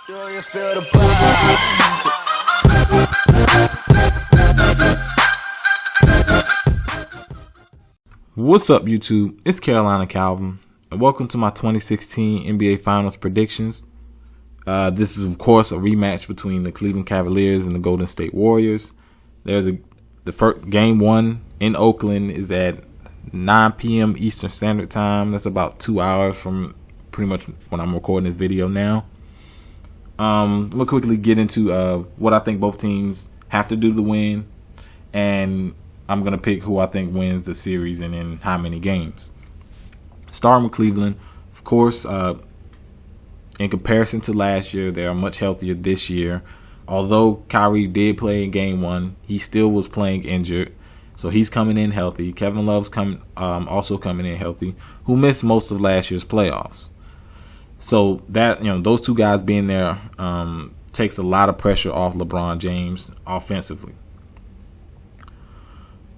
Do you feel the vibes? What's up, YouTube? It's Carolina Calvin, and welcome to my 2016 NBA Finals predictions. This is, of course, a rematch between the Cleveland Cavaliers and the Golden State Warriors. The first game one in Oakland is at 9 p.m. Eastern Standard Time. That's about 2 hours from pretty much when I'm recording this video now. We'll quickly get into what I think both teams have to do to win, and I'm going to pick who I think wins the series and in how many games. Starting with Cleveland, of course, in comparison to last year, they are much healthier this year. Although Kyrie did play in game one, he still was playing injured, so he's coming in healthy. Kevin Love's also coming in healthy, who missed most of last year's playoffs. So that, those two guys being there takes a lot of pressure off LeBron James offensively.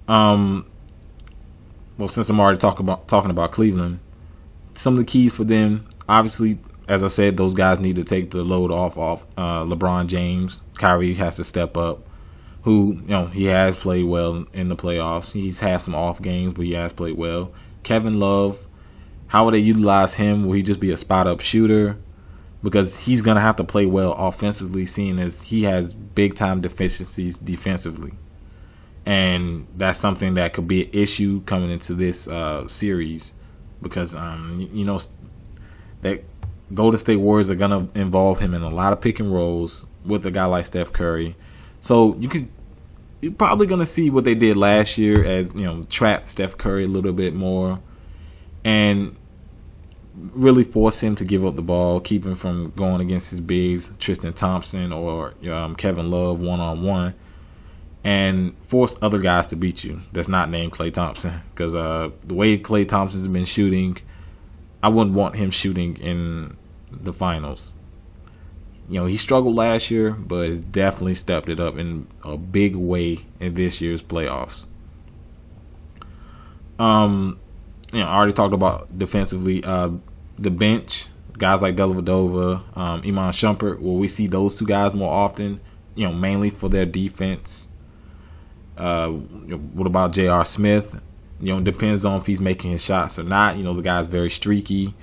Well, since I'm already talking about Cleveland, some of the keys for them, obviously, as I said, those guys need to take the load off LeBron James. Kyrie has to step up, who, he has played well in the playoffs. He's had some off games, but he has played well. Kevin Love, how will they utilize him? Will he just be a spot-up shooter? Because he's going to have to play well offensively, seeing as he has big-time deficiencies defensively. And that's something that could be an issue coming into this series, because that Golden State Warriors are going to involve him in a lot of pick and rolls with a guy like Steph Curry. So you're probably going to see what they did last year, as trap Steph Curry a little bit more and really force him to give up the ball, keep him from going against his bigs, Tristan Thompson or Kevin Love one-on-one, and force other guys to beat you that's not named Klay Thompson. Because the way Klay Thompson's been shooting, I wouldn't want him shooting in the finals. He struggled last year, but has definitely stepped it up in a big way in this year's playoffs. I already talked about defensively. The bench, guys like Dellavedova, Iman Shumpert, where we see those two guys more often, mainly for their defense. What about J.R. Smith? Depends on if he's making his shots or not. The guy's very streaky.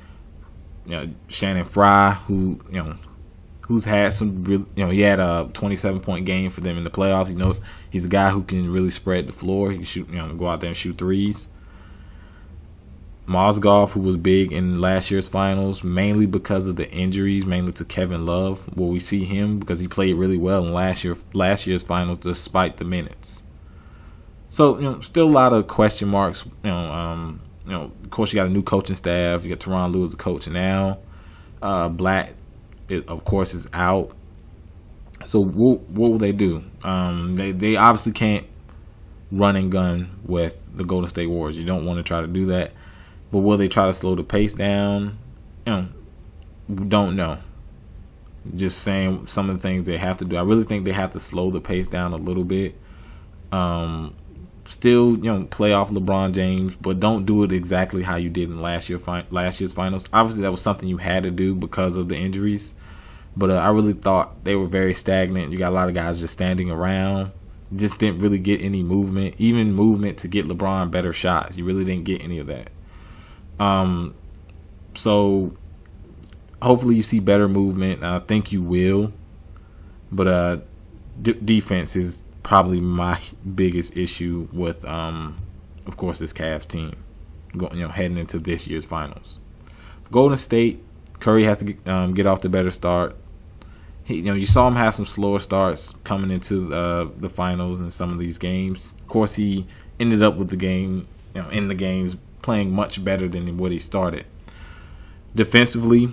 Shannon Fry, who's had some real, he had a 27-point game for them in the playoffs. He's a guy who can really spread the floor. He can shoot, go out there and shoot threes. Mozgov, who was big in last year's finals, mainly because of the injuries, mainly to Kevin Love, where we see him because he played really well in last year's finals despite the minutes. So, still a lot of question marks. Of course, you got a new coaching staff. You got Tyronn Lue as a coach now. Black, of course, is out. So what will they do? They obviously can't run and gun with the Golden State Warriors. You don't want to try to do that. But will they try to slow the pace down? We don't know. Just saying some of the things they have to do. I really think they have to slow the pace down a little bit. Still, play off LeBron James, but don't do it exactly how you did in last year's finals. Obviously, that was something you had to do because of the injuries. But I really thought they were very stagnant. You got a lot of guys just standing around. Just didn't really get any movement, even movement to get LeBron better shots. You really didn't get any of that. So hopefully you see better movement. I think you will. But defense is probably my biggest issue with, of course, this Cavs team heading into this year's finals. Golden State, Curry has to get off to better start. You saw him have some slower starts coming into the finals in some of these games. Of course, he ended up with the game, in the games, playing much better than what he started. Defensively,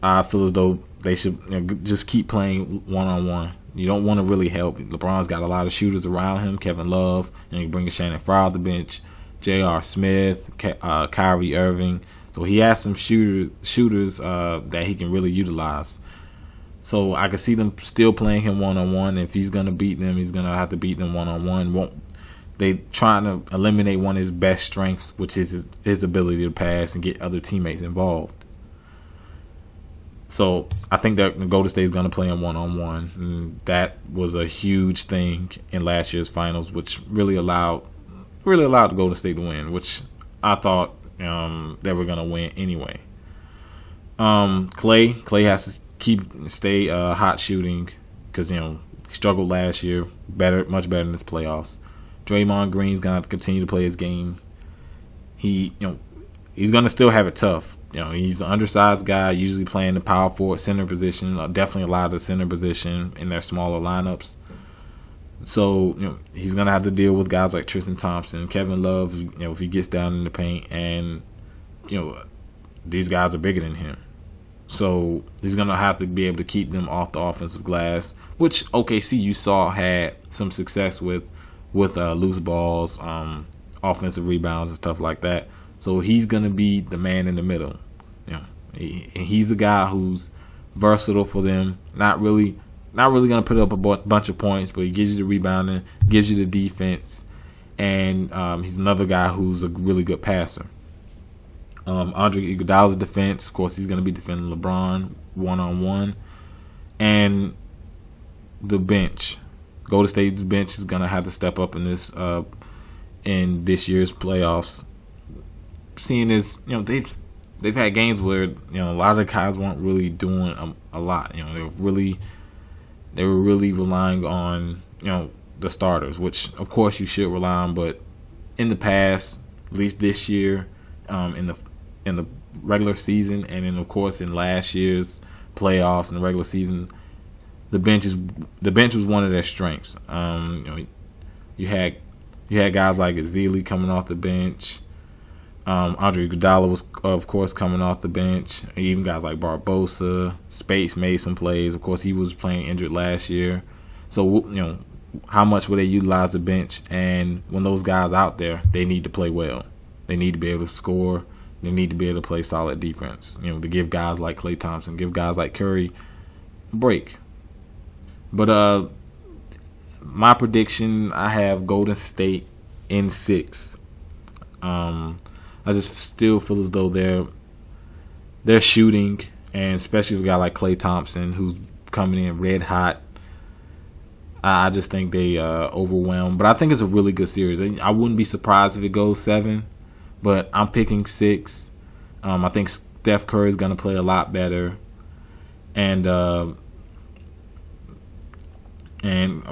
I feel as though they should just keep playing one-on-one. You don't want to really help. LeBron's got a lot of shooters around him. Kevin Love, you bring a Shannon Fry off the bench, J.R. Smith, Kyrie Irving. So he has some shooters that he can really utilize. So I can see them still playing him one-on-one. If he's going to beat them, he's going to have to beat them one-on-one. They trying to eliminate one of his best strengths, which is his ability to pass and get other teammates involved. So I think that Golden State is going to play him 1-on-1, and that was a huge thing in last year's finals, which really allowed the Golden State to win, which I thought they were going to win anyway. Clay has to stay hot shooting because he struggled last year, much better in this playoffs. Draymond Green's going to have to continue to play his game. He's going to still have it tough. He's an undersized guy, usually playing the power forward center position, definitely a lot of the center position in their smaller lineups. So, he's going to have to deal with guys like Tristan Thompson, Kevin Love, if he gets down in the paint, and, these guys are bigger than him. So, he's going to have to be able to keep them off the offensive glass, which OKC you saw had some success with loose balls, offensive rebounds and stuff like that. So he's going to be the man in the middle. He's a guy who's versatile for them. Not really going to put up a bunch of points, but he gives you the rebounding, gives you the defense, and he's another guy who's a really good passer. Andre Iguodala's defense, of course, he's going to be defending LeBron 1-on-1, and the bench. Golden State's bench is going to have to step up in this year's playoffs. Seeing as they've had games where a lot of the guys weren't really doing a lot. They were really relying on the starters, which of course you should rely on. But in the past, at least this year, in the regular season, and then of course in last year's playoffs and the regular season, the bench was one of their strengths. You had guys like Ezeli coming off the bench. Andre Iguodala was, of course, coming off the bench. Even guys like Barbosa, Spates made some plays. Of course, he was playing injured last year. So, how much will they utilize the bench? And when those guys out there, they need to play well. They need to be able to score. They need to be able to play solid defense. To give guys like Klay Thompson, give guys like Curry a break. But my prediction, I have Golden State in 6. I just still feel as though they're shooting, and especially with a guy like Klay Thompson who's coming in red hot. I just think they overwhelm. But I think it's a really good series. I wouldn't be surprised if it goes 7, but I'm picking 6. I think Steph Curry is going to play a lot better, and of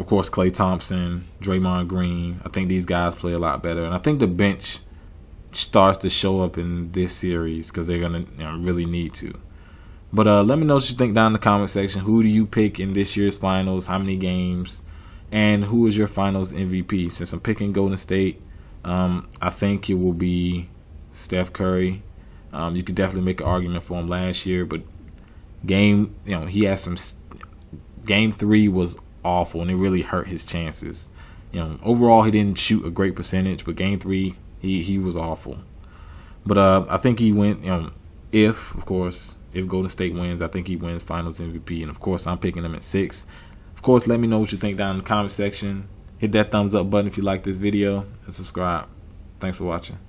course Klay Thompson, Draymond Green. I think these guys play a lot better, and I think the bench starts to show up in this series because they're gonna really need to. But let me know what you think down in the comment section. Who do you pick in this year's finals? How many games? And who is your finals MVP? Since I'm picking Golden State, I think it will be Steph Curry. You could definitely make an argument for him last year, but he had some. Game 3 was awful, and it really hurt his chances. Overall he didn't shoot a great percentage, but Game 3. He was awful. But I think he went, if Golden State wins, I think he wins finals MVP. And, of course, I'm picking him at 6. Of course, let me know what you think down in the comment section. Hit that thumbs up button if you like this video, and subscribe. Thanks for watching.